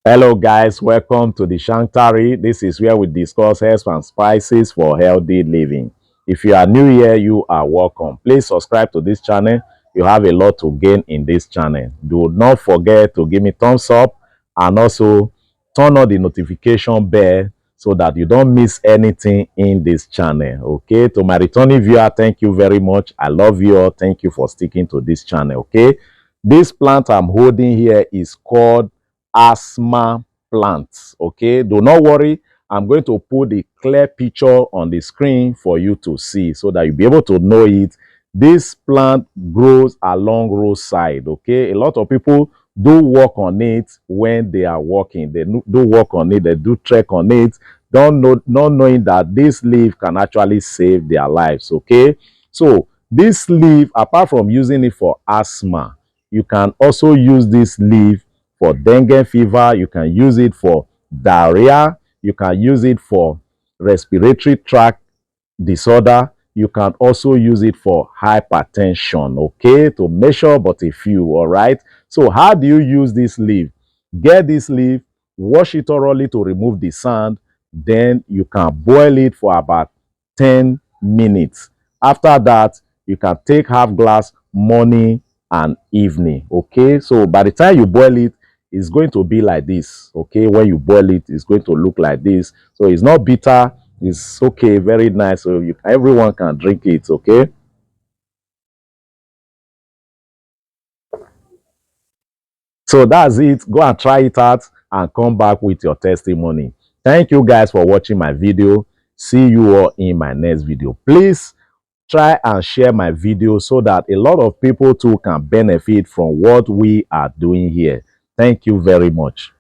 Hello guys, welcome to the Shankari. This is where we discuss herbs and spices for healthy living. If you are new here, you are welcome. Please subscribe to this channel. You have a lot to gain in this channel. Do not forget to give me thumbs up and also turn on the notification bell so that you don't miss anything in this channel. Okay, to my returning viewer, thank you very much. I love you all. Thank you for sticking to this channel. Okay, this plant I'm holding here is called Asthma Plant. Okay, do not worry. I'm going to put the clear picture on the screen for you to see so that you'll be able to know it. This plant grows along roadside. Okay, a lot of people do work on it when they are walking. They do work on it. They do trek on it. Not knowing that this leaf can actually save their lives. Okay, so this leaf, apart from using it for asthma, you can also use this leaf for dengue fever. You can use it for diarrhea. You can use it for respiratory tract disorder. You can also use it for hypertension. Okay, to measure but a few. All right, so how do you use this leaf? Get this leaf, wash it thoroughly to remove the sand, then you can boil it for about 10 minutes. After that, you can take half glass morning and evening. Okay, so by the time you boil it, it's going to be like this. Okay, when you boil it, it's going to look like this. So it's not bitter, it's okay, very nice. So everyone can drink it. Okay, so that's it. Go and try it out and come back with your testimony. Thank you guys for watching my video. See you all in my next video. Please try and share my video so that a lot of people too can benefit from what we are doing here. Thank you very much.